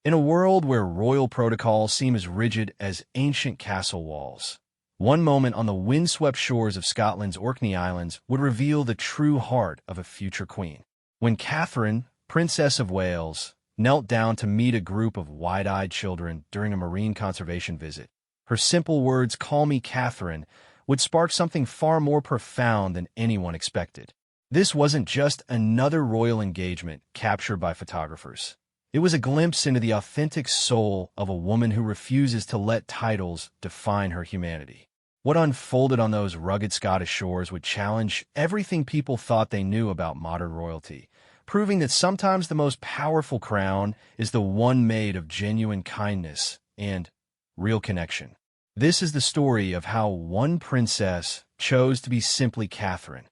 In a world where royal protocols seem as rigid as ancient castle walls, one moment on the windswept shores of Scotland's Orkney Islands would reveal the true heart of a future queen. When Catherine, Princess of Wales, knelt down to meet a group of wide-eyed children during a marine conservation visit, her simple words, "Call me Catherine," would spark something far more profound than anyone expected. This wasn't just another royal engagement captured by photographers. It was a glimpse into the authentic soul of a woman who refuses to let titles define her humanity. What unfolded on those rugged Scottish shores would challenge everything people thought they knew about modern royalty, proving that sometimes the most powerful crown is the one made of genuine kindness and real connection. This is the story of how one princess chose to be simply Catherine,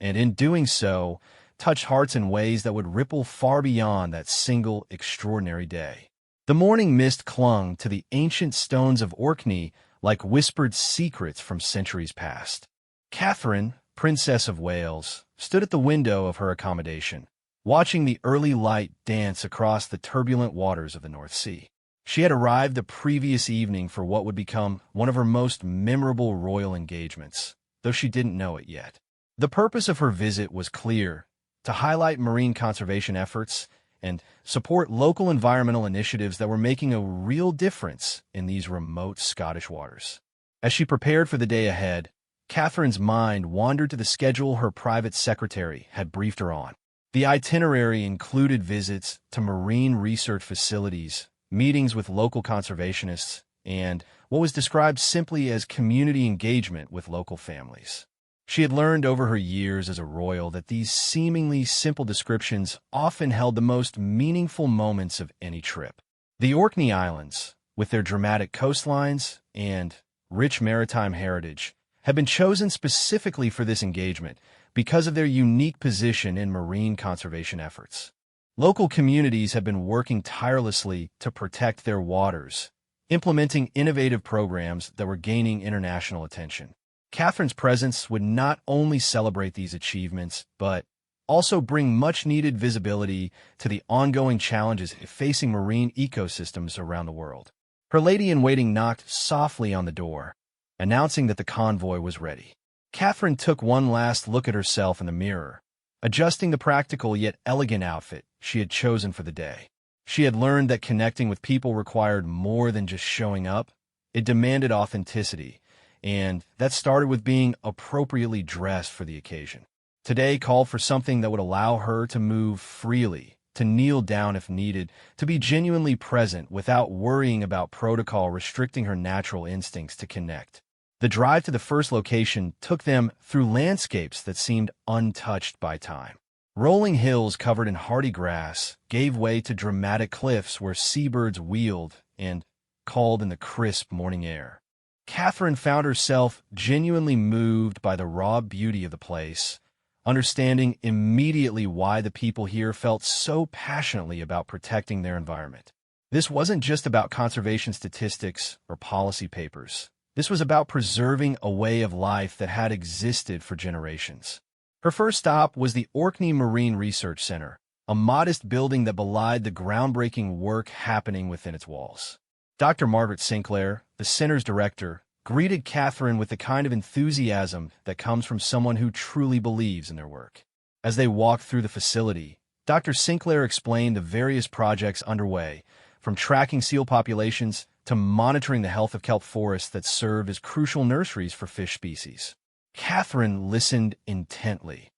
and in doing so, touched hearts in ways that would ripple far beyond that single extraordinary day. The morning mist clung to the ancient stones of Orkney like whispered secrets from centuries past. Catherine, Princess of Wales, stood at the window of her accommodation, watching the early light dance across the turbulent waters of the North Sea. She had arrived the previous evening for what would become one of her most memorable royal engagements, though she didn't know it yet. The purpose of her visit was clear: to highlight marine conservation efforts and support local environmental initiatives that were making a real difference in these remote Scottish waters. As she prepared for the day ahead, Catherine's mind wandered to the schedule her private secretary had briefed her on. The itinerary included visits to marine research facilities, meetings with local conservationists, and what was described simply as community engagement with local families. She had learned over her years as a royal that these seemingly simple descriptions often held the most meaningful moments of any trip. The Orkney Islands, with their dramatic coastlines and rich maritime heritage, had been chosen specifically for this engagement because of their unique position in marine conservation efforts. Local communities have been working tirelessly to protect their waters, implementing innovative programs that were gaining international attention. Catherine's presence would not only celebrate these achievements, but also bring much-needed visibility to the ongoing challenges facing marine ecosystems around the world. Her lady-in-waiting knocked softly on the door, announcing that the convoy was ready. Catherine took one last look at herself in the mirror, adjusting the practical yet elegant outfit she had chosen for the day. She had learned that connecting with people required more than just showing up. It demanded authenticity, and that started with being appropriately dressed for the occasion. Today called for something that would allow her to move freely, to kneel down if needed, to be genuinely present without worrying about protocol restricting her natural instincts to connect. The drive to the first location took them through landscapes that seemed untouched by time. Rolling hills covered in hardy grass gave way to dramatic cliffs where seabirds wheeled and called in the crisp morning air. Catherine found herself genuinely moved by the raw beauty of the place, understanding immediately why the people here felt so passionately about protecting their environment. This wasn't just about conservation statistics or policy papers. This was about preserving a way of life that had existed for generations. Her first stop was the Orkney Marine Research Center, a modest building that belied the groundbreaking work happening within its walls. Dr. Margaret Sinclair, the center's director, greeted Catherine with the kind of enthusiasm that comes from someone who truly believes in their work. As they walked through the facility, Dr. Sinclair explained the various projects underway, from tracking seal populations to monitoring the health of kelp forests that serve as crucial nurseries for fish species. Catherine listened intently,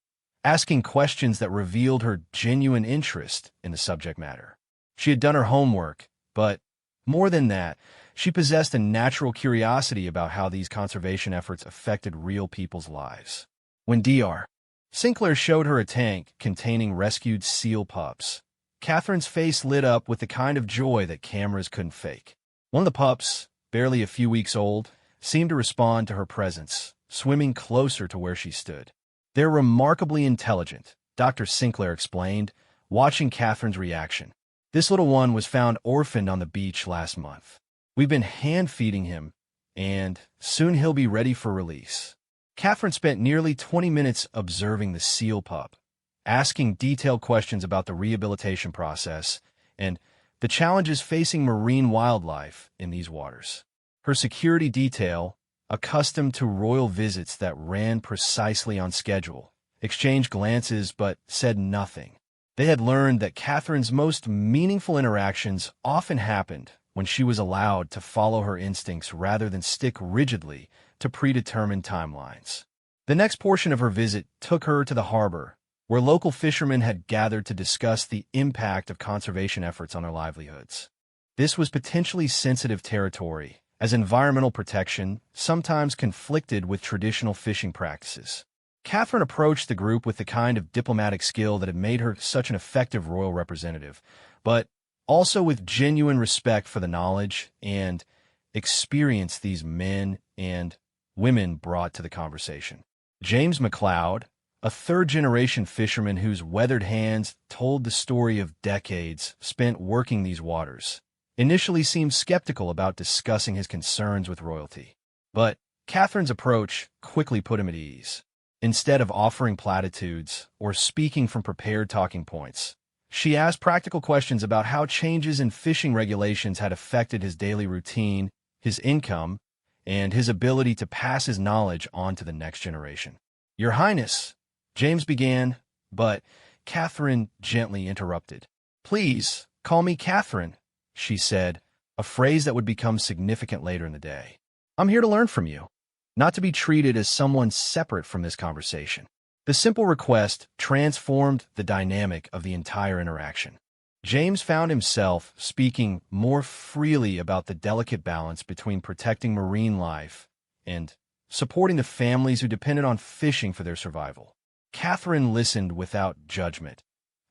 asking questions that revealed her genuine interest in the subject matter. She had done her homework, but more than that, she possessed a natural curiosity about how these conservation efforts affected real people's lives. When Dr. Sinclair showed her a tank containing rescued seal pups, Catherine's face lit up with the kind of joy that cameras couldn't fake. One of the pups, barely a few weeks old, seemed to respond to her presence, swimming closer to where she stood. "They're remarkably intelligent," Dr. Sinclair explained, watching Catherine's reaction. "This little one was found orphaned on the beach last month. We've been hand-feeding him, and soon he'll be ready for release." Catherine spent nearly 20 minutes observing the seal pup, asking detailed questions about the rehabilitation process, and the challenges facing marine wildlife in these waters. Her security detail, accustomed to royal visits that ran precisely on schedule, exchanged glances but said nothing. They had learned that Catherine's most meaningful interactions often happened when she was allowed to follow her instincts rather than stick rigidly to predetermined timelines. The next portion of her visit took her to the harbor, where local fishermen had gathered to discuss the impact of conservation efforts on their livelihoods. This was potentially sensitive territory, as environmental protection sometimes conflicted with traditional fishing practices. Catherine approached the group with the kind of diplomatic skill that had made her such an effective royal representative, but also with genuine respect for the knowledge and experience these men and women brought to the conversation. James McLeod, a third-generation fisherman whose weathered hands told the story of decades spent working these waters, initially seemed skeptical about discussing his concerns with royalty. But Catherine's approach quickly put him at ease. Instead of offering platitudes or speaking from prepared talking points, she asked practical questions about how changes in fishing regulations had affected his daily routine, his income, and his ability to pass his knowledge on to the next generation. "Your Highness," James began, but Catherine gently interrupted. "Please, call me Catherine," she said, a phrase that would become significant later in the day. "I'm here to learn from you, not to be treated as someone separate from this conversation." The simple request transformed the dynamic of the entire interaction. James found himself speaking more freely about the delicate balance between protecting marine life and supporting the families who depended on fishing for their survival. Catherine listened without judgment,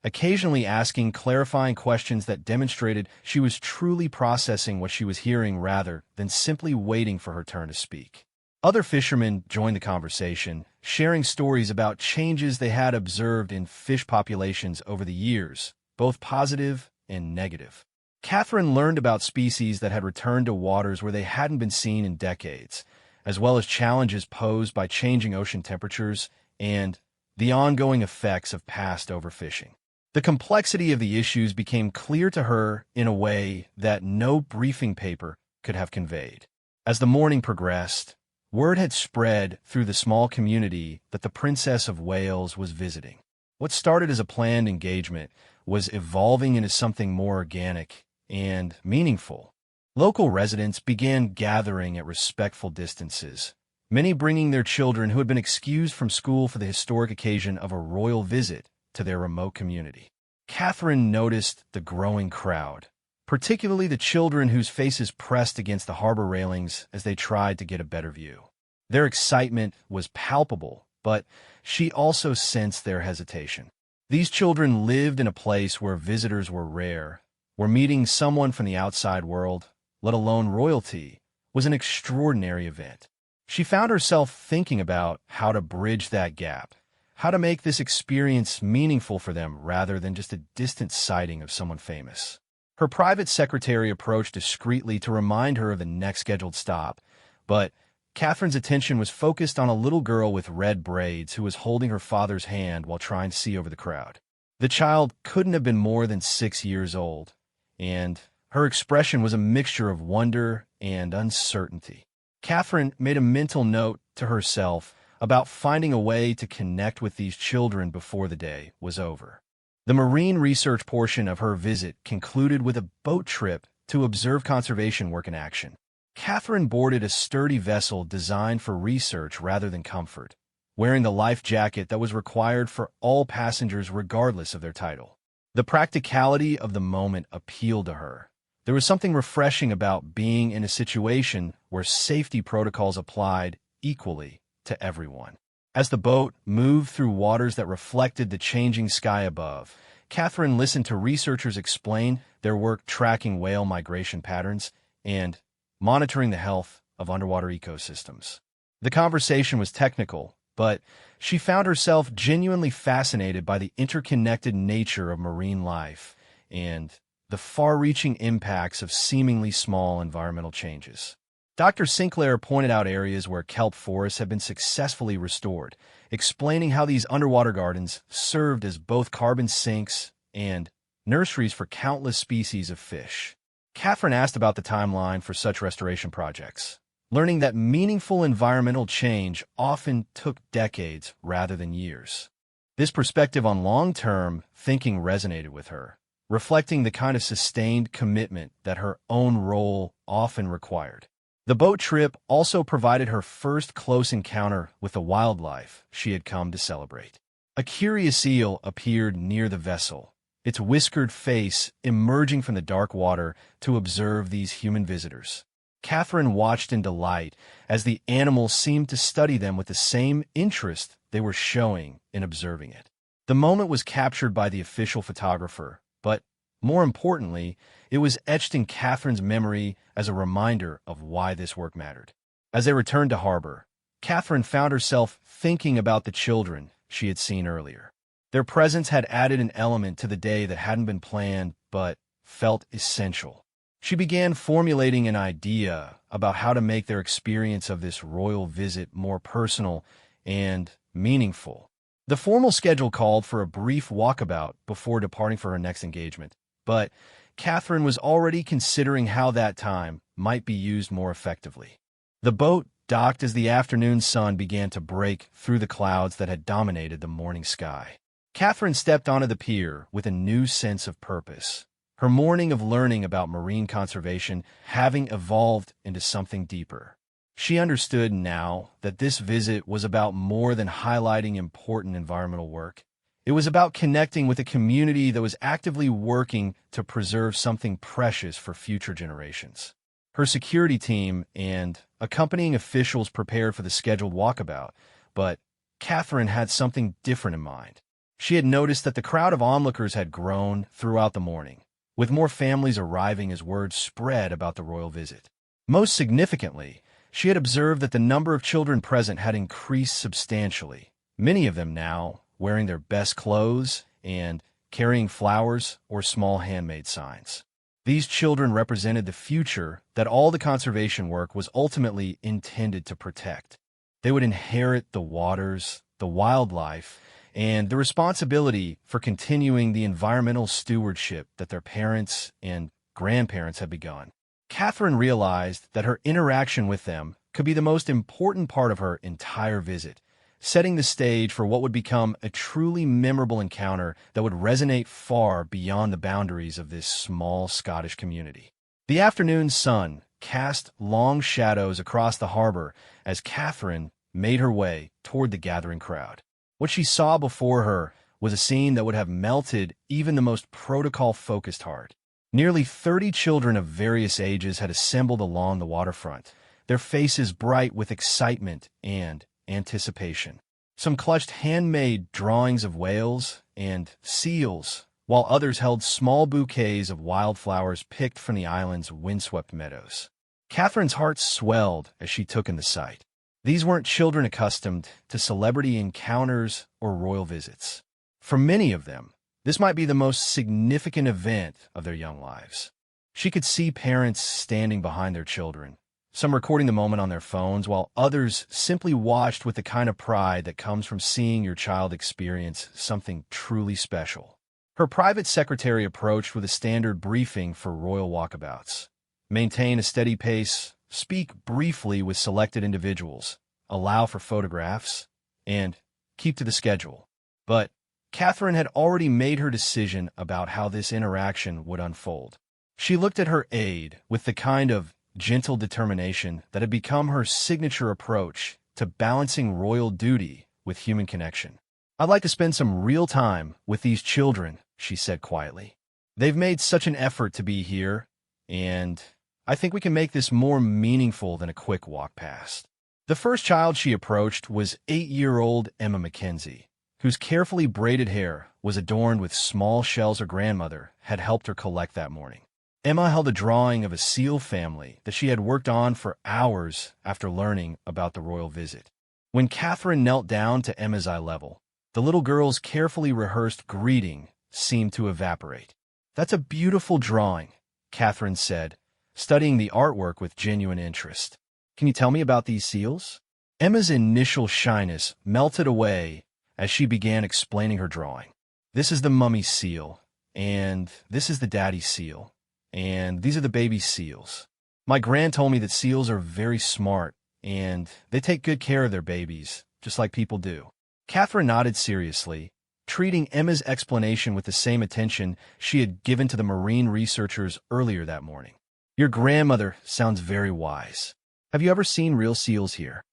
occasionally asking clarifying questions that demonstrated she was truly processing what she was hearing rather than simply waiting for her turn to speak. Other fishermen joined the conversation, sharing stories about changes they had observed in fish populations over the years, both positive and negative. Catherine learned about species that had returned to waters where they hadn't been seen in decades, as well as challenges posed by changing ocean temperatures and the ongoing effects of past overfishing. The complexity of the issues became clear to her in a way that no briefing paper could have conveyed. As the morning progressed, word had spread through the small community that the Princess of Wales was visiting. What started as a planned engagement was evolving into something more organic and meaningful. Local residents began gathering at respectful distances, many bringing their children who had been excused from school for the historic occasion of a royal visit to their remote community. Catherine noticed the growing crowd, particularly the children whose faces pressed against the harbor railings as they tried to get a better view. Their excitement was palpable, but she also sensed their hesitation. These children lived in a place where visitors were rare, where meeting someone from the outside world, let alone royalty, was an extraordinary event. She found herself thinking about how to bridge that gap, how to make this experience meaningful for them rather than just a distant sighting of someone famous. Her private secretary approached discreetly to remind her of the next scheduled stop, but Catherine's attention was focused on a little girl with red braids who was holding her father's hand while trying to see over the crowd. The child couldn't have been more than 6 years old, and her expression was a mixture of wonder and uncertainty. Catherine made a mental note to herself about finding a way to connect with these children before the day was over. The marine research portion of her visit concluded with a boat trip to observe conservation work in action. Catherine boarded a sturdy vessel designed for research rather than comfort, wearing the life jacket that was required for all passengers regardless of their title. The practicality of the moment appealed to her. There was something refreshing about being in a situation where safety protocols applied equally to everyone. As the boat moved through waters that reflected the changing sky above, Catherine listened to researchers explain their work tracking whale migration patterns and monitoring the health of underwater ecosystems. The conversation was technical, but she found herself genuinely fascinated by the interconnected nature of marine life and the far-reaching impacts of seemingly small environmental changes. Dr. Sinclair pointed out areas where kelp forests have been successfully restored, explaining how these underwater gardens served as both carbon sinks and nurseries for countless species of fish. Catherine asked about the timeline for such restoration projects, learning that meaningful environmental change often took decades rather than years. This perspective on long-term thinking resonated with her, reflecting the kind of sustained commitment that her own role often required. The boat trip also provided her first close encounter with the wildlife she had come to celebrate. A curious eel appeared near the vessel, its whiskered face emerging from the dark water to observe these human visitors. Catherine watched in delight as the animal seemed to study them with the same interest they were showing in observing it. The moment was captured by the official photographer, but more importantly, it was etched in Catherine's memory as a reminder of why this work mattered. As they returned to harbor, Catherine found herself thinking about the children she had seen earlier. Their presence had added an element to the day that hadn't been planned but felt essential. She began formulating an idea about how to make their experience of this royal visit more personal and meaningful. The formal schedule called for a brief walkabout before departing for her next engagement, but Catherine was already considering how that time might be used more effectively. The boat docked as the afternoon sun began to break through the clouds that had dominated the morning sky. Catherine stepped onto the pier with a new sense of purpose, her morning of learning about marine conservation having evolved into something deeper. She understood now that this visit was about more than highlighting important environmental work. It was about connecting with a community that was actively working to preserve something precious for future generations. Her security team and accompanying officials prepared for the scheduled walkabout, but Catherine had something different in mind. She had noticed that the crowd of onlookers had grown throughout the morning, with more families arriving as word spread about the royal visit. Most significantly, she had observed that the number of children present had increased substantially, many of them now wearing their best clothes and carrying flowers or small handmade signs. These children represented the future that all the conservation work was ultimately intended to protect. They would inherit the waters, the wildlife, and the responsibility for continuing the environmental stewardship that their parents and grandparents had begun. Catherine realized that her interaction with them could be the most important part of her entire visit, setting the stage for what would become a truly memorable encounter that would resonate far beyond the boundaries of this small Scottish community. The afternoon sun cast long shadows across the harbor as Catherine made her way toward the gathering crowd. What she saw before her was a scene that would have melted even the most protocol-focused heart. Nearly 30 children of various ages had assembled along the waterfront, their faces bright with excitement and anticipation. Some clutched handmade drawings of whales and seals, while others held small bouquets of wildflowers picked from the island's windswept meadows. Catherine's heart swelled as she took in the sight. These weren't children accustomed to celebrity encounters or royal visits. For many of them, this might be the most significant event of their young lives. She could see parents standing behind their children, some recording the moment on their phones, while others simply watched with the kind of pride that comes from seeing your child experience something truly special. Her private secretary approached with a standard briefing for royal walkabouts. Maintain a steady pace, speak briefly with selected individuals, allow for photographs, and keep to the schedule. But Catherine had already made her decision about how this interaction would unfold. She looked at her aide with the kind of gentle determination that had become her signature approach to balancing royal duty with human connection. "I'd like to spend some real time with these children," she said quietly. "They've made such an effort to be here, and I think we can make this more meaningful than a quick walk past." The first child she approached was 8-year-old Emma Mackenzie, whose carefully braided hair was adorned with small shells her grandmother had helped her collect that morning. Emma held a drawing of a seal family that she had worked on for hours after learning about the royal visit. When Catherine knelt down to Emma's eye level, the little girl's carefully rehearsed greeting seemed to evaporate. "That's a beautiful drawing," Catherine said, studying the artwork with genuine interest. "Can you tell me about these seals?" Emma's initial shyness melted away as she began explaining her drawing. "This is the mummy seal, and this is the daddy seal, and these are the baby seals. My gran told me that seals are very smart, and they take good care of their babies, just like people do. Catherine nodded seriously, treating Emma's explanation with the same attention she had given to the marine researchers earlier that morning. Your grandmother sounds very wise. Have you ever seen real seals here?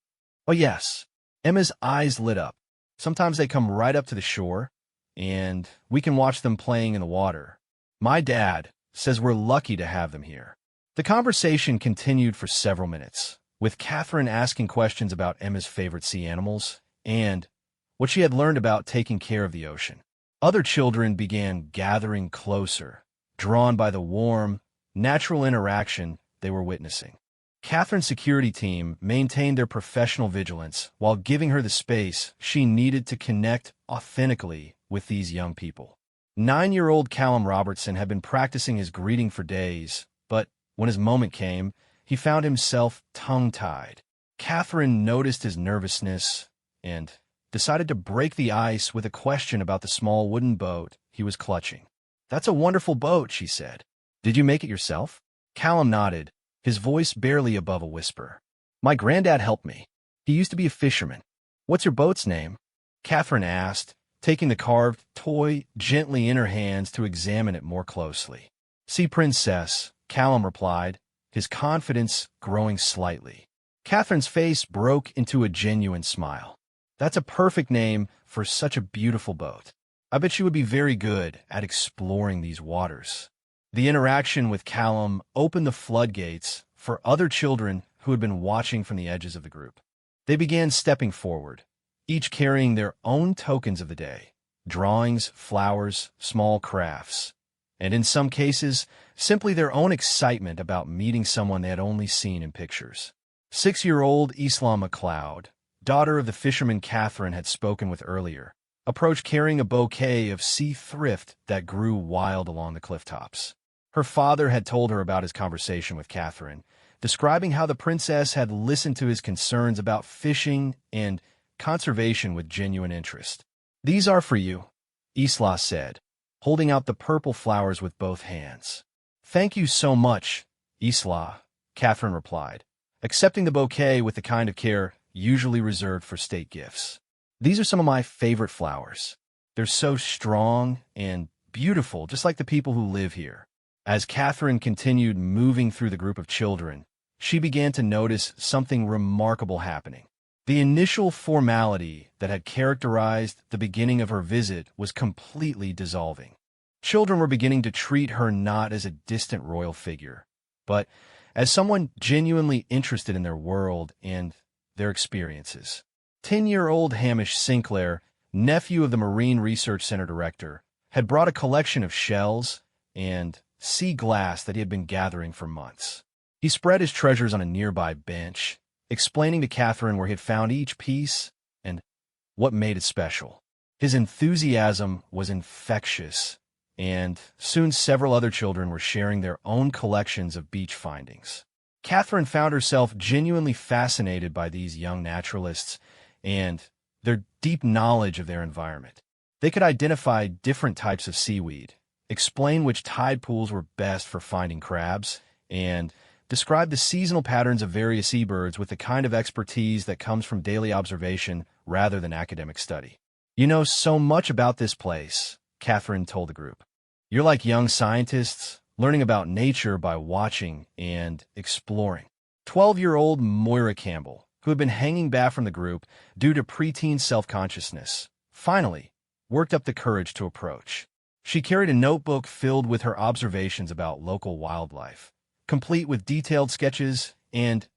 Oh, yes. Emma's eyes lit up. Sometimes they come right up to the shore, and we can watch them playing in the water. My dad says we're lucky to have them here. The conversation continued for several minutes, with Catherine asking questions about Emma's favorite sea animals and what she had learned about taking care of the ocean. Other children began gathering closer, drawn by the warm, natural interaction they were witnessing. Catherine's security team maintained their professional vigilance while giving her the space she needed to connect authentically with these young people. 9-year-old Callum Robertson had been practicing his greeting for days, but when his moment came, he found himself tongue-tied. Catherine noticed his nervousness and decided to break the ice with a question about the small wooden boat he was clutching. That's a wonderful boat, she said. Did you make it yourself? Callum nodded, his voice barely above a whisper. My granddad helped me. He used to be a fisherman. What's your boat's name? Catherine asked, taking the carved toy gently in her hands to examine it more closely. Sea Princess, Callum replied, his confidence growing slightly. Catherine's face broke into a genuine smile. That's a perfect name for such a beautiful boat. I bet she would be very good at exploring these waters. The interaction with Callum opened the floodgates for other children who had been watching from the edges of the group. They began stepping forward, each carrying their own tokens of the day, drawings, flowers, small crafts, and in some cases, simply their own excitement about meeting someone they had only seen in pictures. 6-year-old Isla MacLeod, daughter of the fisherman Catherine had spoken with earlier, approached carrying a bouquet of sea thrift that grew wild along the cliff tops. Her father had told her about his conversation with Catherine, describing how the princess had listened to his concerns about fishing and conservation with genuine interest. These are for you, Isla said, holding out the purple flowers with both hands. Thank you so much, Isla, Catherine replied, accepting the bouquet with the kind of care usually reserved for state gifts. These are some of my favorite flowers. They're so strong and beautiful, just like the people who live here. As Catherine continued moving through the group of children, she began to notice something remarkable happening. The initial formality that had characterized the beginning of her visit was completely dissolving. Children were beginning to treat her not as a distant royal figure, but as someone genuinely interested in their world and their experiences. 10-year-old Hamish Sinclair, nephew of the Marine Research Center director, had brought a collection of shells and sea glass that he had been gathering for months. He spread his treasures on a nearby bench, explaining to Catherine where he had found each piece and what made it special. His enthusiasm was infectious, and soon several other children were sharing their own collections of beach findings. Catherine found herself genuinely fascinated by these young naturalists and their deep knowledge of their environment. They could identify different types of seaweed, explain which tide pools were best for finding crabs, and describe the seasonal patterns of various seabirds with the kind of expertise that comes from daily observation rather than academic study. You know so much about this place, Catherine told the group. You're like young scientists, learning about nature by watching and exploring. 12-year-old Moira Campbell, who had been hanging back from the group due to preteen self-consciousness, finally worked up the courage to approach. She carried a notebook filled with her observations about local wildlife, complete with detailed sketches and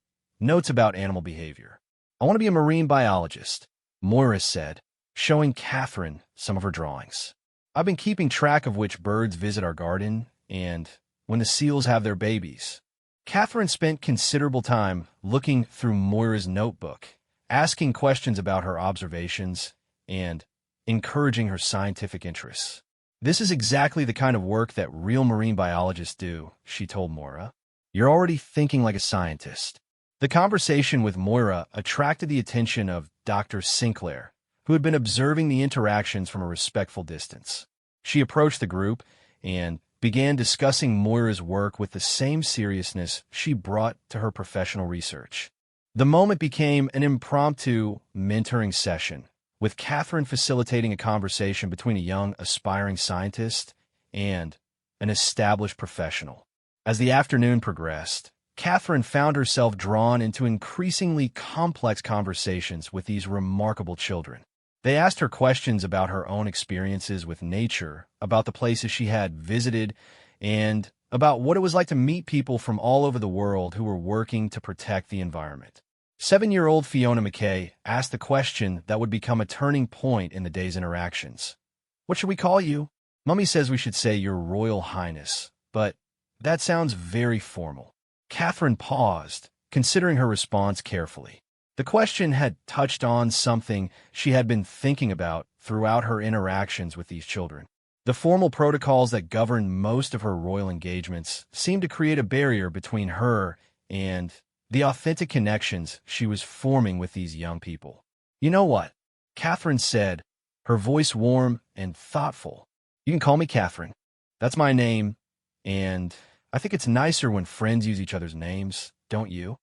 notes about animal behavior. I want to be a marine biologist, Moira said, showing Catherine some of her drawings. I've been keeping track of which birds visit our garden and when the seals have their babies. Catherine spent considerable time looking through Moira's notebook, asking questions about her observations and encouraging her scientific interests. This is exactly the kind of work that real marine biologists do, she told Moira. You're already thinking like a scientist. The conversation with Moira attracted the attention of Dr. Sinclair, who had been observing the interactions from a respectful distance. She approached the group and began discussing Moira's work with the same seriousness she brought to her professional research. The moment became an impromptu mentoring session, with Catherine facilitating a conversation between a young, aspiring scientist and an established professional. As the afternoon progressed, Catherine found herself drawn into increasingly complex conversations with these remarkable children. They asked her questions about her own experiences with nature, about the places she had visited, and about what it was like to meet people from all over the world who were working to protect the environment. 7-year-old Fiona McKay asked the question that would become a turning point in the day's interactions. "What should we call you?" "Mummy says we should say Your Royal Highness, but that sounds very formal." Catherine paused, considering her response carefully. The question had touched on something she had been thinking about throughout her interactions with these children. The formal protocols that governed most of her royal engagements seemed to create a barrier between her and the authentic connections she was forming with these young people. "You know what?" Catherine said, her voice warm and thoughtful. "You can call me Catherine. That's my name, and I think it's nicer when friends use each other's names, don't you?"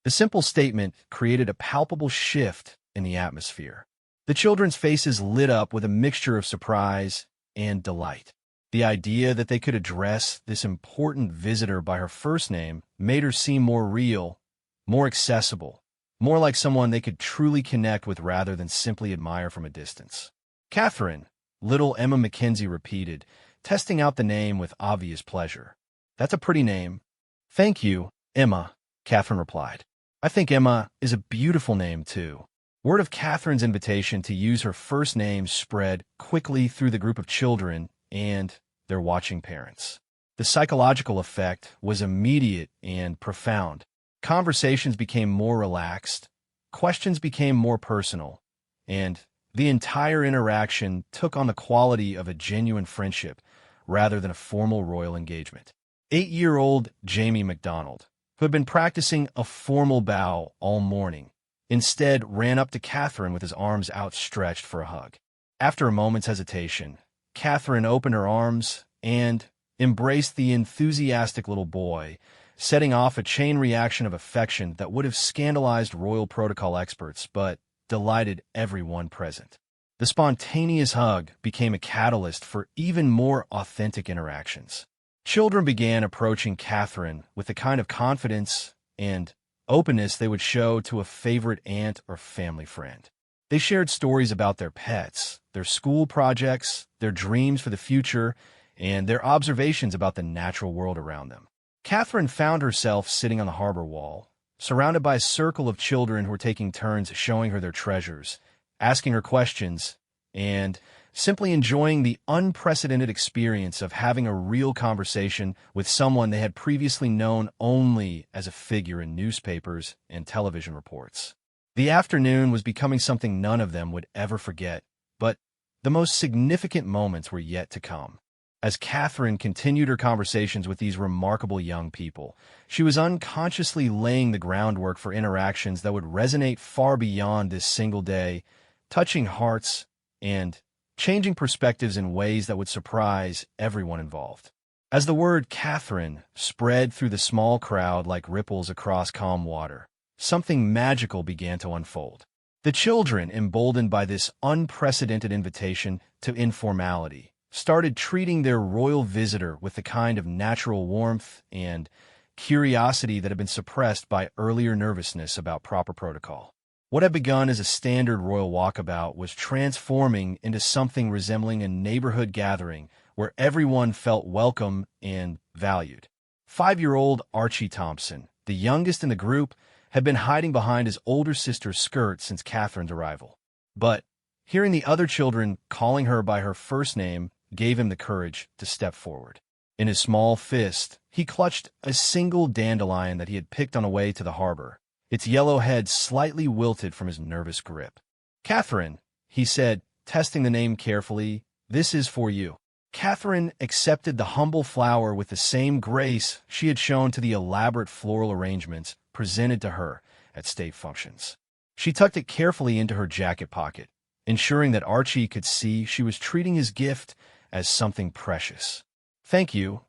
The simple statement created a palpable shift in the atmosphere. The children's faces lit up with a mixture of surprise and delight. The idea that they could address this important visitor by her first name made her seem more real, more accessible, more like someone they could truly connect with rather than simply admire from a distance. "Catherine," little Emma Mackenzie repeated, testing out the name with obvious pleasure. "That's a pretty name." "Thank you, Emma," Catherine replied. "I think Emma is a beautiful name, too." Word of Catherine's invitation to use her first name spread quickly through the group of children and their watching parents. The psychological effect was immediate and profound. Conversations became more relaxed, questions became more personal, and the entire interaction took on the quality of a genuine friendship rather than a formal royal engagement. 8-year-old Jamie MacDonald, who had been practicing a formal bow all morning, instead ran up to Catherine with his arms outstretched for a hug. After a moment's hesitation, Catherine opened her arms and embraced the enthusiastic little boy, setting off a chain reaction of affection that would have scandalized royal protocol experts but delighted everyone present. The spontaneous hug became a catalyst for even more authentic interactions. Children began approaching Catherine with the kind of confidence and openness they would show to a favorite aunt or family friend. They shared stories about their pets, their school projects, their dreams for the future, and their observations about the natural world around them. Catherine found herself sitting on the harbor wall, surrounded by a circle of children who were taking turns showing her their treasures, asking her questions, and simply enjoying the unprecedented experience of having a real conversation with someone they had previously known only as a figure in newspapers and television reports. The afternoon was becoming something none of them would ever forget, but the most significant moments were yet to come. As Catherine continued her conversations with these remarkable young people, she was unconsciously laying the groundwork for interactions that would resonate far beyond this single day, touching hearts and changing perspectives in ways that would surprise everyone involved. As the word Catherine spread through the small crowd like ripples across calm water, something magical began to unfold. The children, emboldened by this unprecedented invitation to informality, started treating their royal visitor with the kind of natural warmth and curiosity that had been suppressed by earlier nervousness about proper protocol. What had begun as a standard royal walkabout was transforming into something resembling a neighborhood gathering where everyone felt welcome and valued. 5-year-old Archie Thompson, the youngest in the group, had been hiding behind his older sister's skirt since Catherine's arrival. But hearing the other children calling her by her first name gave him the courage to step forward. In his small fist, he clutched a single dandelion that he had picked on the way to the harbor, its yellow head slightly wilted from his nervous grip. "Catherine," he said, testing the name carefully, "this is for you." Catherine accepted the humble flower with the same grace she had shown to the elaborate floral arrangements presented to her at state functions. She tucked it carefully into her jacket pocket, ensuring that Archie could see she was treating his gift as something precious. "Thank you,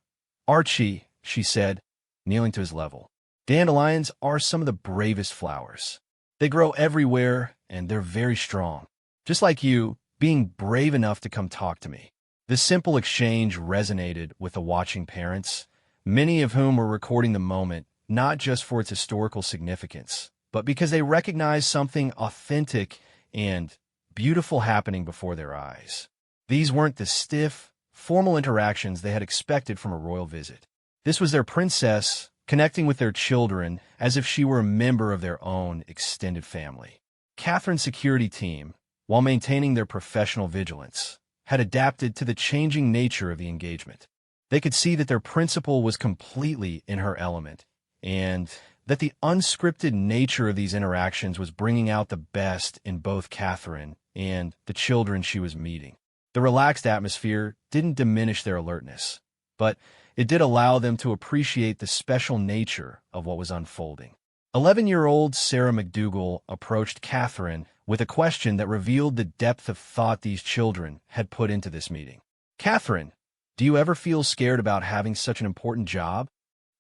Archie," she said, kneeling to his level. "Dandelions are some of the bravest flowers. They grow everywhere, and they're very strong. Just like you, being brave enough to come talk to me." This simple exchange resonated with the watching parents, many of whom were recording the moment not just for its historical significance, but because they recognized something authentic and beautiful happening before their eyes. These weren't the stiff, formal interactions they had expected from a royal visit. This was their princess connecting with their children as if she were a member of their own extended family. Catherine's security team, while maintaining their professional vigilance, had adapted to the changing nature of the engagement. They could see that their principal was completely in her element, and that the unscripted nature of these interactions was bringing out the best in both Catherine and the children she was meeting. The relaxed atmosphere didn't diminish their alertness, but it did allow them to appreciate the special nature of what was unfolding. 11-year-old Sarah McDougall approached Catherine with a question that revealed the depth of thought these children had put into this meeting. "Catherine, do you ever feel scared about having such an important job?"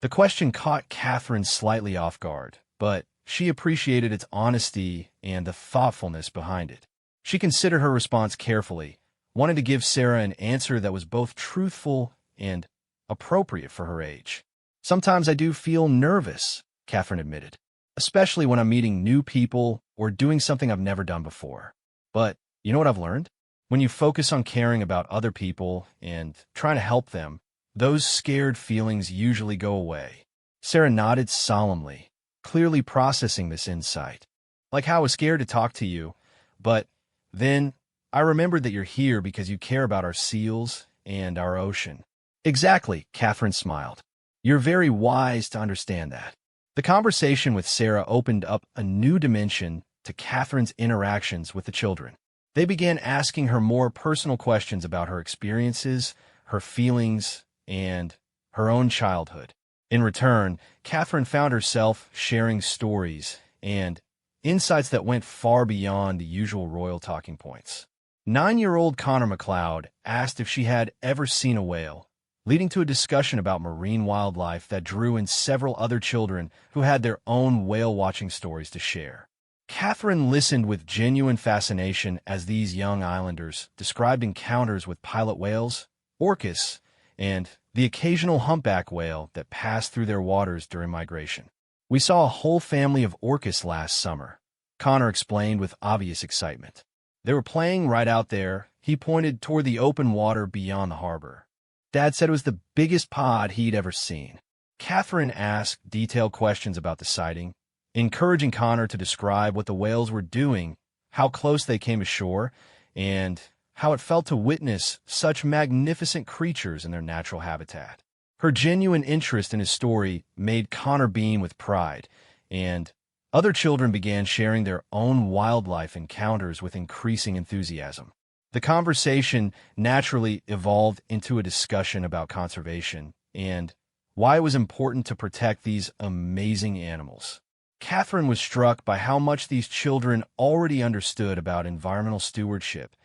The question caught Catherine slightly off guard, but she appreciated its honesty and the thoughtfulness behind it. She considered her response carefully, wanting to give Sarah an answer that was both truthful and appropriate for her age. "Sometimes I do feel nervous," Catherine admitted, "especially when I'm meeting new people or doing something I've never done before. But you know what I've learned? When you focus on caring about other people and trying to help them, those scared feelings usually go away." Sarah nodded solemnly, clearly processing this insight. "Like how I was scared to talk to you, but then I remembered that you're here because you care about our seals and our ocean." "Exactly," Catherine smiled. "You're very wise to understand that." The conversation with Sarah opened up a new dimension to Catherine's interactions with the children. They began asking her more personal questions about her experiences, her feelings, and her own childhood. In return, Catherine found herself sharing stories and insights that went far beyond the usual royal talking points. 9-year-old Connor MacLeod asked if she had ever seen a whale, leading to a discussion about marine wildlife that drew in several other children who had their own whale-watching stories to share. Catherine listened with genuine fascination as these young islanders described encounters with pilot whales, orcas, and the occasional humpback whale that passed through their waters during migration. "We saw a whole family of orcas last summer," Connor explained with obvious excitement. "They were playing right out there." He pointed toward the open water beyond the harbor. "Dad said it was the biggest pod he'd ever seen." Catherine asked detailed questions about the sighting, encouraging Connor to describe what the whales were doing, how close they came ashore, and how it felt to witness such magnificent creatures in their natural habitat. Her genuine interest in his story made Connor beam with pride, and other children began sharing their own wildlife encounters with increasing enthusiasm. The conversation naturally evolved into a discussion about conservation and why it was important to protect these amazing animals. Catherine was struck by how much these children already understood about environmental stewardship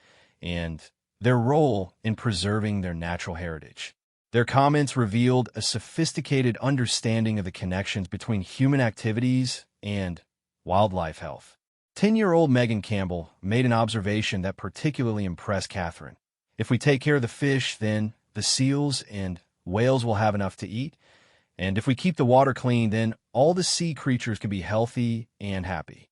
and their role in preserving their natural heritage. Their comments revealed a sophisticated understanding of the connections between human activities and wildlife health. 10-year-old Megan Campbell made an observation that particularly impressed Catherine. "If we take care of the fish, then the seals and whales will have enough to eat. And if we keep the water clean, then all the sea creatures can be healthy and happy."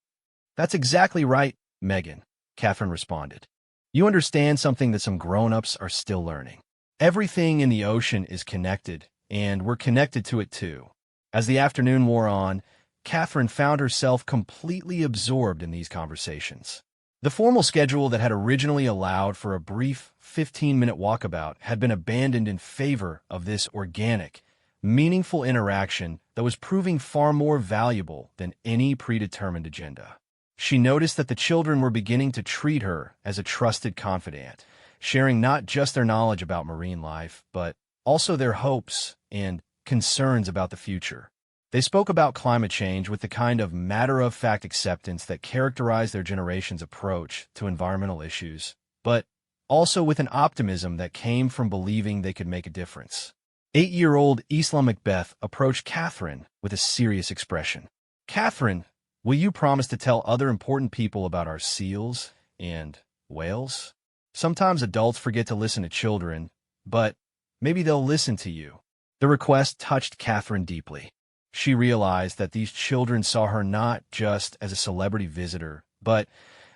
"That's exactly right, Megan," Catherine responded. "You understand something that some grown-ups are still learning. Everything in the ocean is connected, and we're connected to it too." As the afternoon wore on, Catherine found herself completely absorbed in these conversations. The formal schedule that had originally allowed for a brief 15-minute walkabout had been abandoned in favor of this organic, meaningful interaction that was proving far more valuable than any predetermined agenda. She noticed that the children were beginning to treat her as a trusted confidant, sharing not just their knowledge about marine life, but also their hopes and concerns about the future. They spoke about climate change with the kind of matter-of-fact acceptance that characterized their generation's approach to environmental issues, but also with an optimism that came from believing they could make a difference. 8-year-old Isla Macbeth approached Catherine with a serious expression. "Catherine, will you promise to tell other important people about our seals and whales? Sometimes adults forget to listen to children, but maybe they'll listen to you." The request touched Catherine deeply. She realized that these children saw her not just as a celebrity visitor, but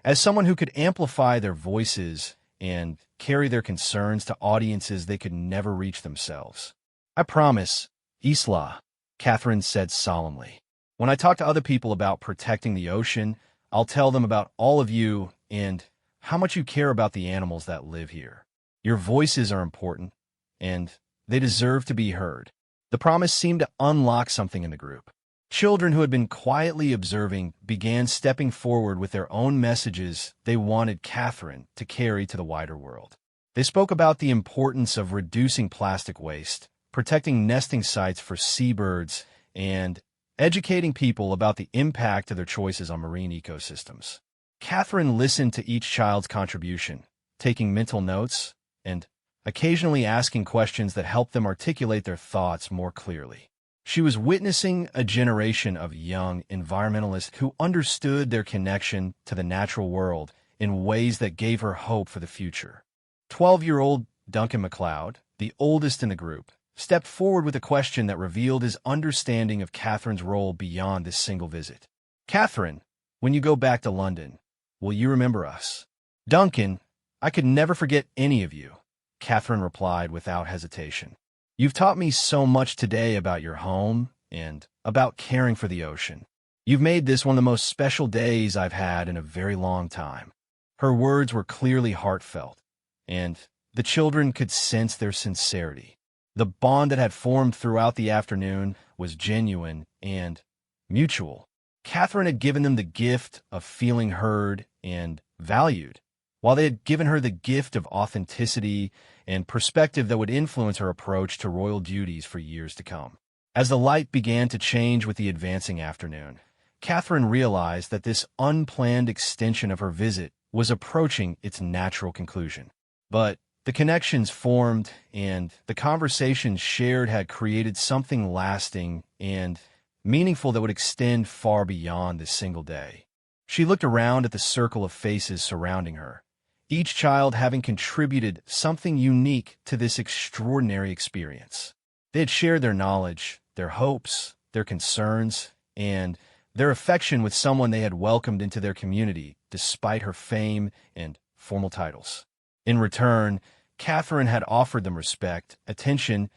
as someone who could amplify their voices and carry their concerns to audiences they could never reach themselves. "I promise, Isla," Catherine said solemnly. "When I talk to other people about protecting the ocean, I'll tell them about all of you and how much you care about the animals that live here. Your voices are important, and they deserve to be heard." The promise seemed to unlock something in the group. Children who had been quietly observing began stepping forward with their own messages they wanted Catherine to carry to the wider world. They spoke about the importance of reducing plastic waste, protecting nesting sites for seabirds, and educating people about the impact of their choices on marine ecosystems. Catherine listened to each child's contribution, taking mental notes and occasionally asking questions that helped them articulate their thoughts more clearly. She was witnessing a generation of young environmentalists who understood their connection to the natural world in ways that gave her hope for the future. 12-year-old Duncan MacLeod, the oldest in the group, stepped forward with a question that revealed his understanding of Catherine's role beyond this single visit. "Catherine, when you go back to London, will you remember us?" "Duncan, I could never forget any of you," Catherine replied without hesitation. "You've taught me so much today about your home and about caring for the ocean. You've made this one of the most special days I've had in a very long time." Her words were clearly heartfelt, and the children could sense their sincerity. The bond that had formed throughout the afternoon was genuine and mutual. Catherine had given them the gift of feeling heard and valued, while they had given her the gift of authenticity and perspective that would influence her approach to royal duties for years to come. As the light began to change with the advancing afternoon, Catherine realized that this unplanned extension of her visit was approaching its natural conclusion. But the connections formed and the conversations shared had created something lasting and meaningful that would extend far beyond this single day. She looked around at the circle of faces surrounding her, each child having contributed something unique to this extraordinary experience. They had shared their knowledge, their hopes, their concerns, and their affection with someone they had welcomed into their community despite her fame and formal titles. In return, Catherine had offered them respect, attention,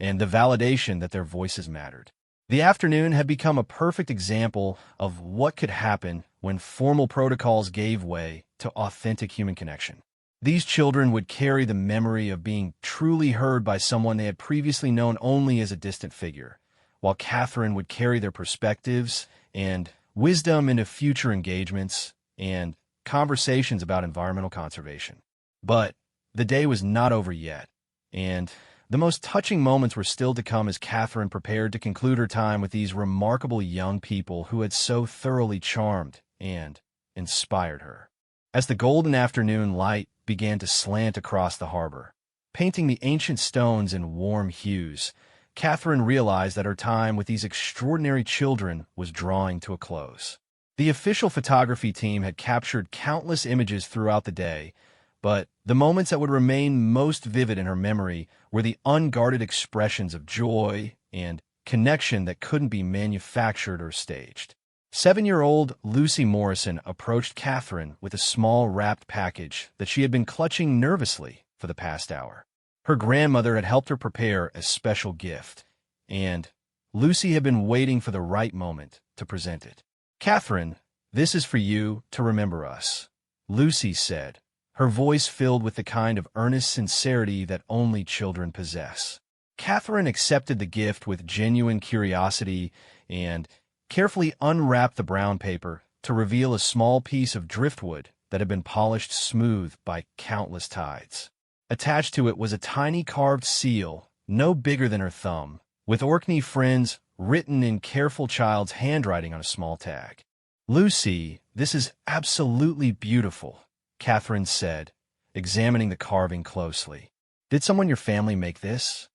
and the validation that their voices mattered. The afternoon had become a perfect example of what could happen when formal protocols gave way to authentic human connection. These children would carry the memory of being truly heard by someone they had previously known only as a distant figure, while Catherine would carry their perspectives and wisdom into future engagements and conversations about environmental conservation. But the day was not over yet, and the most touching moments were still to come as Catherine prepared to conclude her time with these remarkable young people who had so thoroughly charmed and inspired her. As the golden afternoon light began to slant across the harbor, painting the ancient stones in warm hues, Catherine realized that her time with these extraordinary children was drawing to a close. The official photography team had captured countless images throughout the day, but the moments that would remain most vivid in her memory were the unguarded expressions of joy and connection that couldn't be manufactured or staged. 7-year-old Lucy Morrison approached Catherine with a small wrapped package that she had been clutching nervously for the past hour. Her grandmother had helped her prepare a special gift, and Lucy had been waiting for the right moment to present it. "Catherine, this is for you to remember us," Lucy said, her voice filled with the kind of earnest sincerity that only children possess. Catherine accepted the gift with genuine curiosity and carefully unwrapped the brown paper to reveal a small piece of driftwood that had been polished smooth by countless tides. Attached to it was a tiny carved seal, no bigger than her thumb, with Orkney Friends written in careful child's handwriting on a small tag. "Lucy, this is absolutely beautiful," Catherine said, examining the carving closely. "Did someone in your family make this?"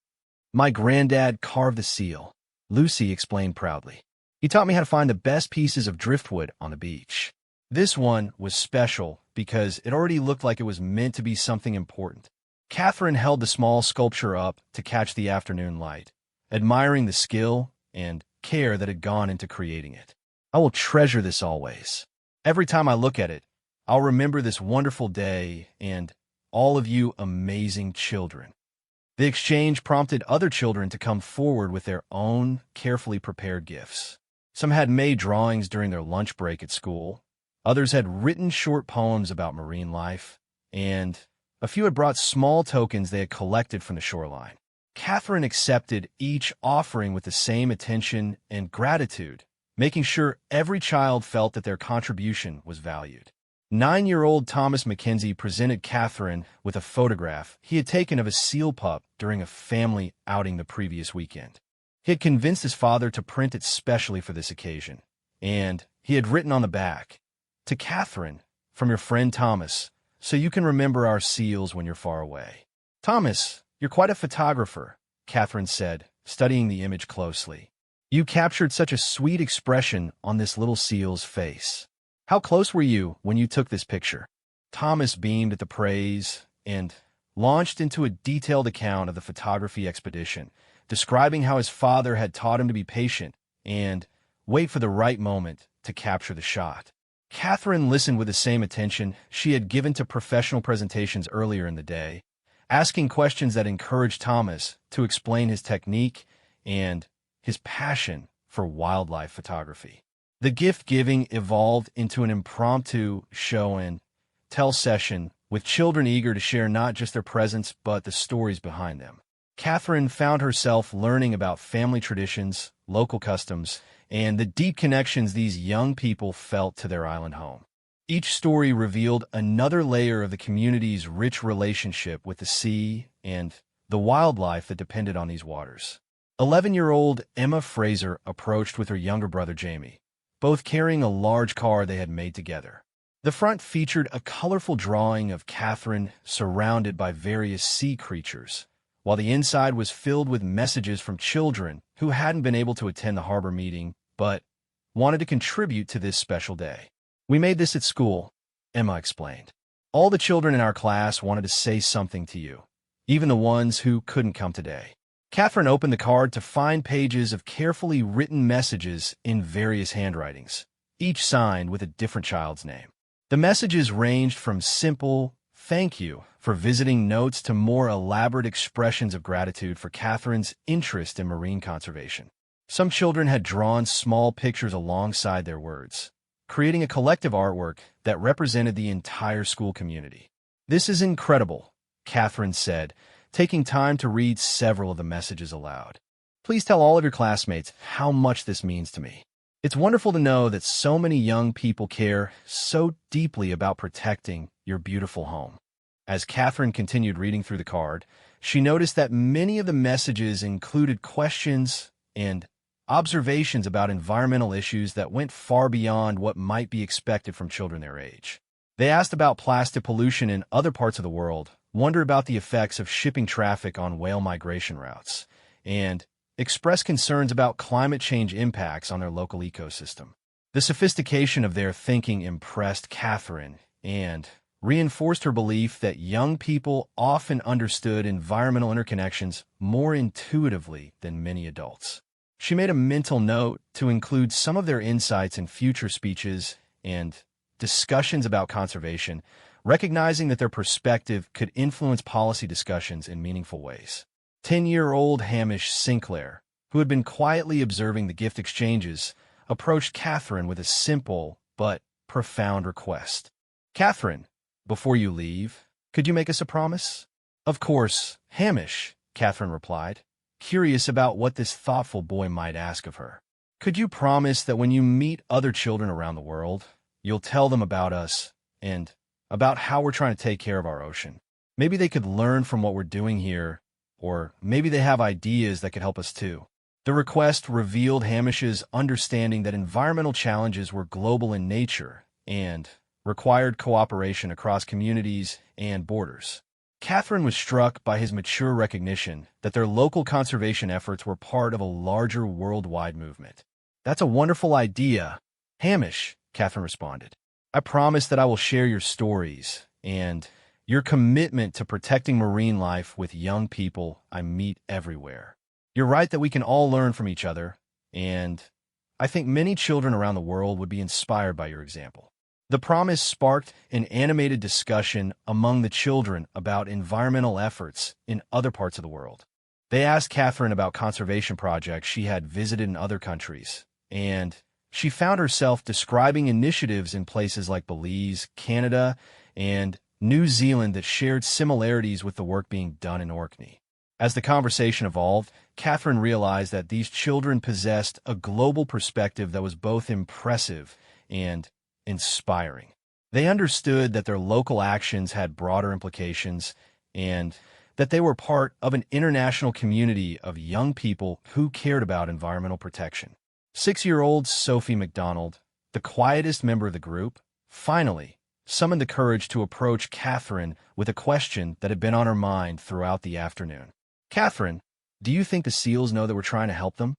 "My granddad carved the seal," Lucy explained proudly. "He taught me how to find the best pieces of driftwood on the beach." This one was special because it already looked like it was meant to be something important. Catherine held the small sculpture up to catch the afternoon light, admiring the skill and care that had gone into creating it. "I will treasure this always. Every time I look at it, I'll remember this wonderful day and all of you amazing children." The exchange prompted other children to come forward with their own carefully prepared gifts. Some had made drawings during their lunch break at school, others had written short poems about marine life, and a few had brought small tokens they had collected from the shoreline. Catherine accepted each offering with the same attention and gratitude, making sure every child felt that their contribution was valued. 9-year-old Thomas Mackenzie presented Catherine with a photograph he had taken of a seal pup during a family outing the previous weekend. He had convinced his father to print it specially for this occasion, and he had written on the back, "To Catherine, from your friend Thomas, so you can remember our seals when you're far away." "Thomas, you're quite a photographer," Catherine said, studying the image closely. "You captured such a sweet expression on this little seal's face. How close were you when you took this picture?" Thomas beamed at the praise and launched into a detailed account of the photography expedition, describing how his father had taught him to be patient and wait for the right moment to capture the shot. Catherine listened with the same attention she had given to professional presentations earlier in the day, asking questions that encouraged Thomas to explain his technique and his passion for wildlife photography. The gift-giving evolved into an impromptu show-and-tell session with children eager to share not just their presents but the stories behind them. Catherine found herself learning about family traditions, local customs, and the deep connections these young people felt to their island home. Each story revealed another layer of the community's rich relationship with the sea and the wildlife that depended on these waters. 11-year-old Emma Fraser approached with her younger brother Jamie, both carrying a large card they had made together. The front featured a colorful drawing of Catherine surrounded by various sea creatures, while the inside was filled with messages from children who hadn't been able to attend the harbor meeting but wanted to contribute to this special day. "We made this at school," Emma explained. "All the children in our class wanted to say something to you, even the ones who couldn't come today." Catherine opened the card to find pages of carefully written messages in various handwritings, each signed with a different child's name. The messages ranged from simple "thank you" for visiting notes to more elaborate expressions of gratitude for Catherine's interest in marine conservation. Some children had drawn small pictures alongside their words, creating a collective artwork that represented the entire school community. "This is incredible," Catherine said, taking time to read several of the messages aloud. "Please tell all of your classmates how much this means to me. It's wonderful to know that so many young people care so deeply about protecting your beautiful home." As Catherine continued reading through the card, she noticed that many of the messages included questions and observations about environmental issues that went far beyond what might be expected from children their age. They asked about plastic pollution in other parts of the world, wondered about the effects of shipping traffic on whale migration routes, and expressed concerns about climate change impacts on their local ecosystem. The sophistication of their thinking impressed Catherine and reinforced her belief that young people often understood environmental interconnections more intuitively than many adults. She made a mental note to include some of their insights in future speeches and discussions about conservation, recognizing that their perspective could influence policy discussions in meaningful ways. 10-year-old Hamish Sinclair, who had been quietly observing the gift exchanges, approached Catherine with a simple but profound request. "Catherine, before you leave, could you make us a promise?" "Of course, Hamish," Catherine replied, curious about what this thoughtful boy might ask of her. "Could you promise that when you meet other children around the world, you'll tell them about us and about how we're trying to take care of our ocean? Maybe they could learn from what we're doing here, or maybe they have ideas that could help us too." The request revealed Hamish's understanding that environmental challenges were global in nature and required cooperation across communities and borders. Catherine was struck by his mature recognition that their local conservation efforts were part of a larger worldwide movement. "That's a wonderful idea, Hamish," Catherine responded. "I promise that I will share your stories and your commitment to protecting marine life with young people I meet everywhere. You're right that we can all learn from each other, and I think many children around the world would be inspired by your example." The promise sparked an animated discussion among the children about environmental efforts in other parts of the world. They asked Catherine about conservation projects she had visited in other countries, and she found herself describing initiatives in places like Belize, Canada, and New Zealand that shared similarities with the work being done in Orkney. As the conversation evolved, Catherine realized that these children possessed a global perspective that was both impressive and inspiring. They understood that their local actions had broader implications and that they were part of an international community of young people who cared about environmental protection. 6-year-old Sophie MacDonald, the quietest member of the group, finally summoned the courage to approach Catherine with a question that had been on her mind throughout the afternoon. "Catherine, do you think the seals know that we're trying to help them?"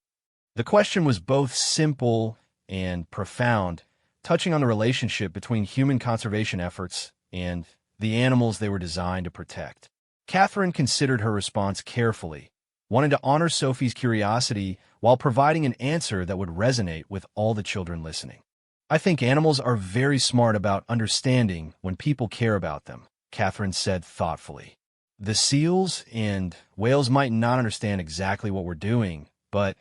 The question was both simple and profound, touching on the relationship between human conservation efforts and the animals they were designed to protect. Catherine considered her response carefully, wanting to honor Sophie's curiosity while providing an answer that would resonate with all the children listening. "I think animals are very smart about understanding when people care about them," Catherine said thoughtfully. "The seals and whales might not understand exactly what we're doing, but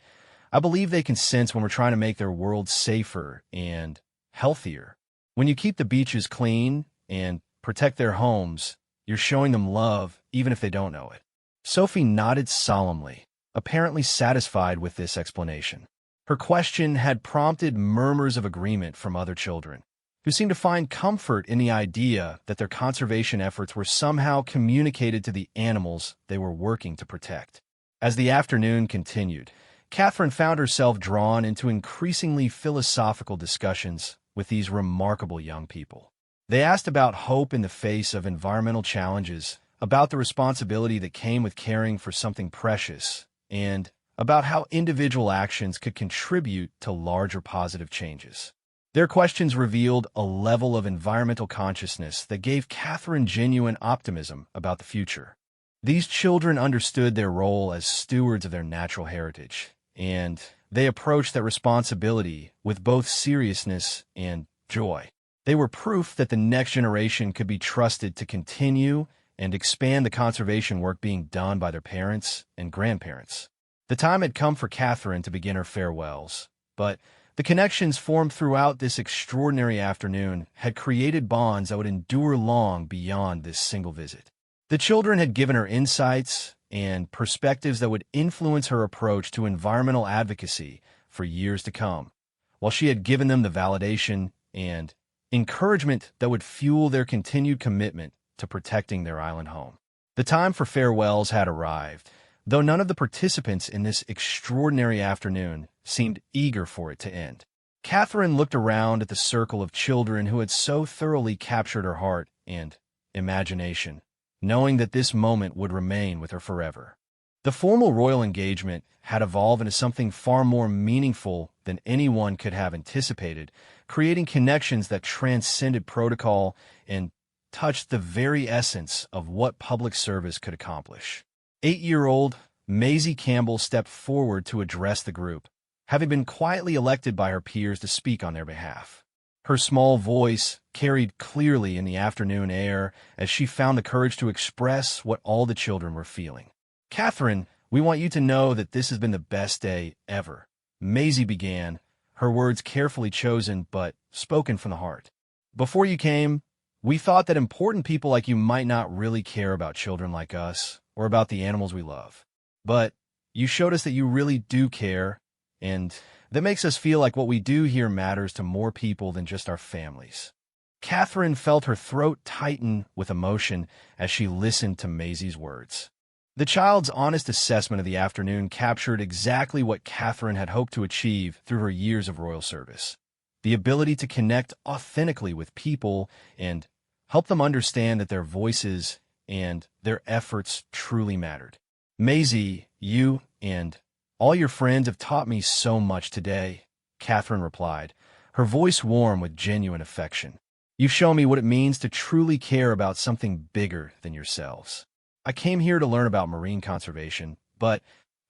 I believe they can sense when we're trying to make their world safer and healthier. When you keep the beaches clean and protect their homes, you're showing them love even if they don't know it." Sophie nodded solemnly, apparently satisfied with this explanation. Her question had prompted murmurs of agreement from other children, who seemed to find comfort in the idea that their conservation efforts were somehow communicated to the animals they were working to protect. As the afternoon continued, Catherine found herself drawn into increasingly philosophical discussions with these remarkable young people. They asked about hope in the face of environmental challenges, about the responsibility that came with caring for something precious, and about how individual actions could contribute to larger positive changes. Their questions revealed a level of environmental consciousness that gave Catherine genuine optimism about the future. These children understood their role as stewards of their natural heritage, and they approached that responsibility with both seriousness and joy. They were proof that the next generation could be trusted to continue and expand the conservation work being done by their parents and grandparents. The time had come for Catherine to begin her farewells, but the connections formed throughout this extraordinary afternoon had created bonds that would endure long beyond this single visit. The children had given her insights and perspectives that would influence her approach to environmental advocacy for years to come, while she had given them the validation and encouragement that would fuel their continued commitment to protecting their island home. The time for farewells had arrived, though none of the participants in this extraordinary afternoon seemed eager for it to end. Catherine looked around at the circle of children who had so thoroughly captured her heart and imagination, knowing that this moment would remain with her forever. The formal royal engagement had evolved into something far more meaningful than anyone could have anticipated, creating connections that transcended protocol and touched the very essence of what public service could accomplish. 8-year-old Maisie Campbell stepped forward to address the group, having been quietly elected by her peers to speak on their behalf. Her small voice carried clearly in the afternoon air as she found the courage to express what all the children were feeling. "Catherine, we want you to know that this has been the best day ever," Maisie began, her words carefully chosen but spoken from the heart. "Before you came, we thought that important people like you might not really care about children like us or about the animals we love. But you showed us that you really do care, and that makes us feel like what we do here matters to more people than just our families." Catherine felt her throat tighten with emotion as she listened to Maisie's words. The child's honest assessment of the afternoon captured exactly what Catherine had hoped to achieve through her years of royal service. the ability to connect authentically with people and help them understand that their voices and their efforts truly mattered. Maisie, you and all your friends have taught me so much today, Catherine replied, her voice warm with genuine affection. You've shown me what it means to truly care about something bigger than yourselves. I came here to learn about marine conservation, but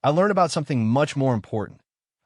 I learned about something much more important.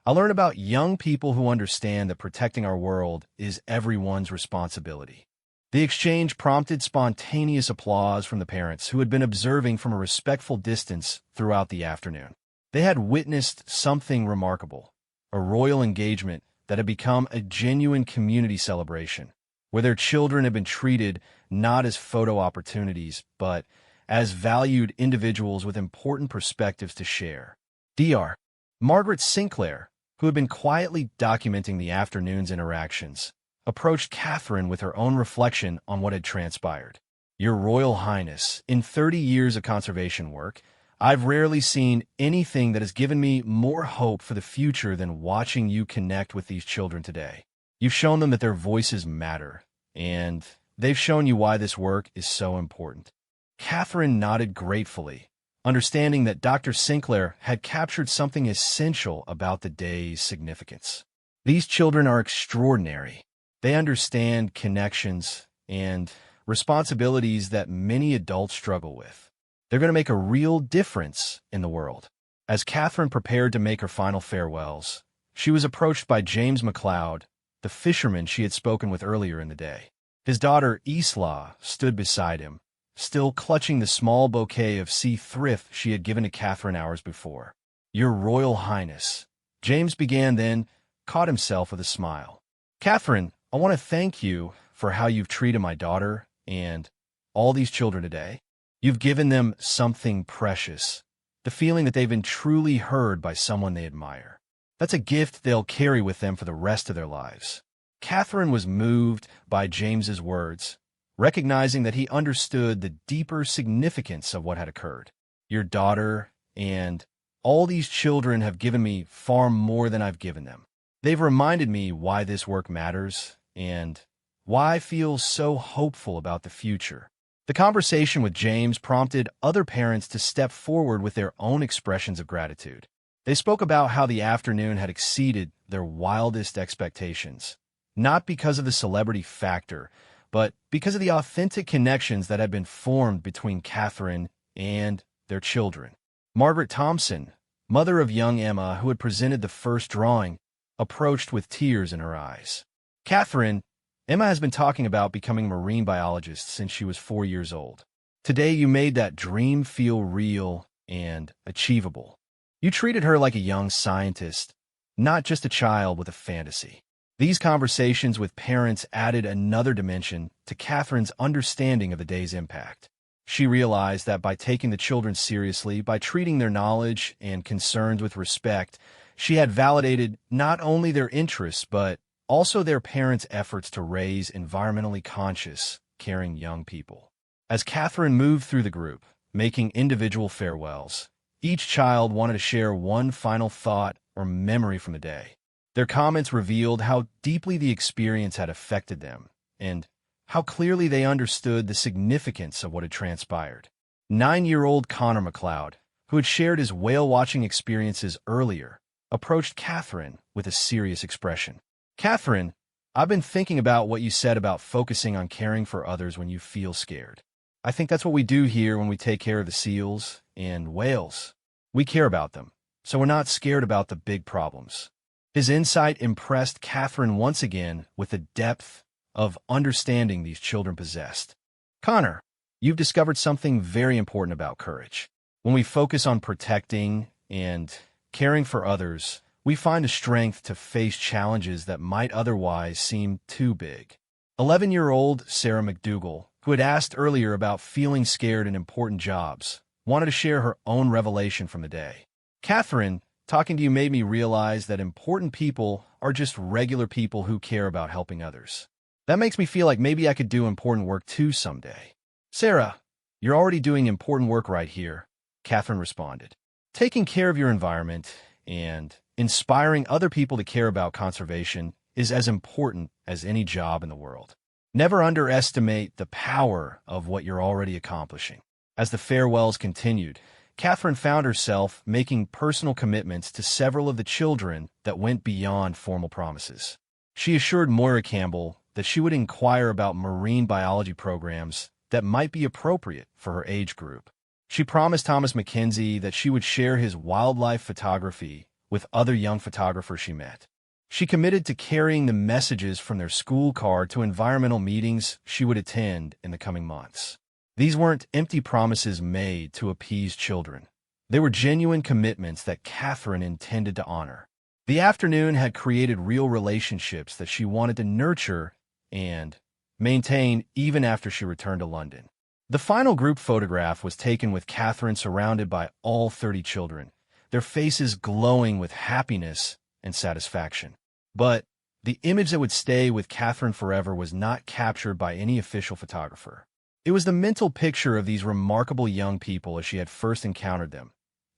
I learned about young people who understand that protecting our world is everyone's responsibility. The exchange prompted spontaneous applause from the parents who had been observing from a respectful distance throughout the afternoon. They had witnessed something remarkable, a royal engagement that had become a genuine community celebration, where their children had been treated not as photo opportunities, but as valued individuals with important perspectives to share. Dr. Margaret Sinclair, who had been quietly documenting the afternoon's interactions, approached Catherine with her own reflection on what had transpired. Your Royal Highness, in 30 years of conservation work, I've rarely seen anything that has given me more hope for the future than watching you connect with these children today. You've shown them that their voices matter, and they've shown you why this work is so important. Catherine nodded gratefully, understanding that Dr. Sinclair had captured something essential about the day's significance. These children are extraordinary. They understand connections and responsibilities that many adults struggle with. They're going to make a real difference in the world. As Catherine prepared to make her final farewells, she was approached by James MacLeod, the fisherman she had spoken with earlier in the day. His daughter, Isla, stood beside him, still clutching the small bouquet of sea thrift she had given to Catherine hours before. Your Royal Highness, James began, then caught himself with a smile. Catherine, I want to thank you for how you've treated my daughter and all these children today. You've given them something precious, the feeling that they've been truly heard by someone they admire. That's a gift they'll carry with them for the rest of their lives. Catherine was moved by James's words, recognizing that he understood the deeper significance of what had occurred. Your daughter and all these children have given me far more than I've given them. They've reminded me why this work matters and why I feel so hopeful about the future. The conversation with James prompted other parents to step forward with their own expressions of gratitude. They spoke about how the afternoon had exceeded their wildest expectations, not because of the celebrity factor, but because of the authentic connections that had been formed between Catherine and their children. Margaret Thompson, mother of young Emma, who had presented the first drawing, approached with tears in her eyes. Catherine, Emma has been talking about becoming a marine biologist since she was 4 years old. Today you made that dream feel real and achievable. You treated her like a young scientist, not just a child with a fantasy. These conversations with parents added another dimension to Catherine's understanding of the day's impact. She realized that by taking the children seriously, by treating their knowledge and concerns with respect, she had validated not only their interests, but also their parents' efforts to raise environmentally conscious, caring young people. As Catherine moved through the group, making individual farewells, each child wanted to share one final thought or memory from the day. Their comments revealed how deeply the experience had affected them, and how clearly they understood the significance of what had transpired. 9-year-old Connor MacLeod, who had shared his whale-watching experiences earlier, approached Catherine with a serious expression. Catherine, I've been thinking about what you said about focusing on caring for others when you feel scared. I think that's what we do here when we take care of the seals and whales. We care about them, so we're not scared about the big problems. His insight impressed Catherine once again with the depth of understanding these children possessed. Connor, you've discovered something very important about courage. When we focus on protecting and caring for others, we find a strength to face challenges that might otherwise seem too big. 11-year-old Sarah McDougall, who had asked earlier about feeling scared in important jobs, wanted to share her own revelation from the day. Catherine, talking to you made me realize that important people are just regular people who care about helping others. That makes me feel like maybe I could do important work too someday. Sarah, you're already doing important work right here, Catherine responded. Taking care of your environment and inspiring other people to care about conservation is as important as any job in the world. Never underestimate the power of what you're already accomplishing. As the farewells continued, Catherine found herself making personal commitments to several of the children that went beyond formal promises. She assured Moira Campbell that she would inquire about marine biology programs that might be appropriate for her age group. She promised Thomas Mackenzie that she would share his wildlife photography with other young photographers she met. She committed to carrying the messages from their school card to environmental meetings she would attend in the coming months. These weren't empty promises made to appease children. They were genuine commitments that Catherine intended to honor. The afternoon had created real relationships that she wanted to nurture and maintain even after she returned to London. The final group photograph was taken with Catherine surrounded by all 30 children, their faces glowing with happiness and satisfaction. But the image that would stay with Catherine forever was not captured by any official photographer. It was the mental picture of these remarkable young people as she had first encountered them,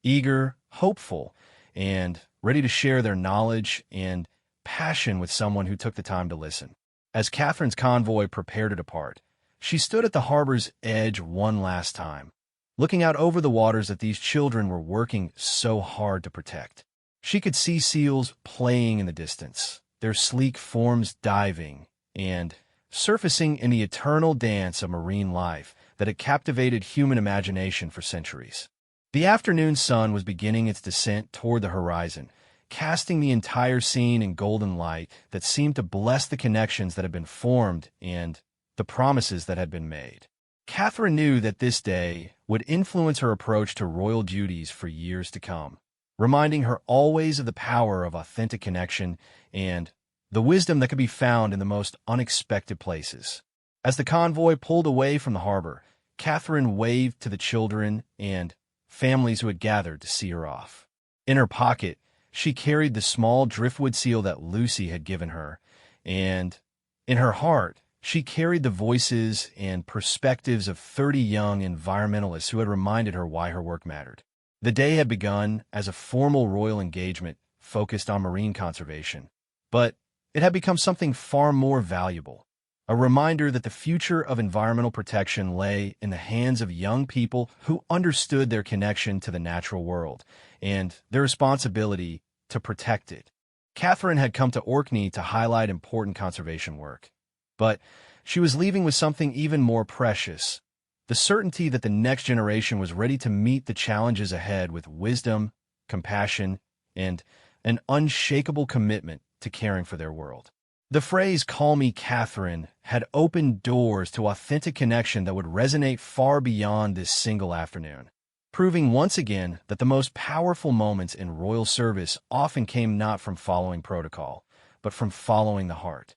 eager, hopeful, and ready to share their knowledge and passion with someone who took the time to listen. As Catherine's convoy prepared to depart, she stood at the harbor's edge one last time, looking out over the waters that these children were working so hard to protect. She could see seals playing in the distance, their sleek forms diving and surfacing in the eternal dance of marine life that had captivated human imagination for centuries. The afternoon sun was beginning its descent toward the horizon, casting the entire scene in golden light that seemed to bless the connections that had been formed and the promises that had been made. Catherine knew that this day would influence her approach to royal duties for years to come, reminding her always of the power of authentic connection and the wisdom that could be found in the most unexpected places. As the convoy pulled away from the harbor, Catherine waved to the children and families who had gathered to see her off. In her pocket, she carried the small driftwood seal that Lucy had given her, and in her heart, she carried the voices and perspectives of 30 young environmentalists who had reminded her why her work mattered. The day had begun as a formal royal engagement focused on marine conservation, but it had become something far more valuable, a reminder that the future of environmental protection lay in the hands of young people who understood their connection to the natural world and their responsibility to protect it. Catherine had come to Orkney to highlight important conservation work, but she was leaving with something even more precious, the certainty that the next generation was ready to meet the challenges ahead with wisdom, compassion, and an unshakable commitment to caring for their world. The phrase, "Call me Catherine," had opened doors to authentic connection that would resonate far beyond this single afternoon, proving once again that the most powerful moments in royal service often came not from following protocol, but from following the heart.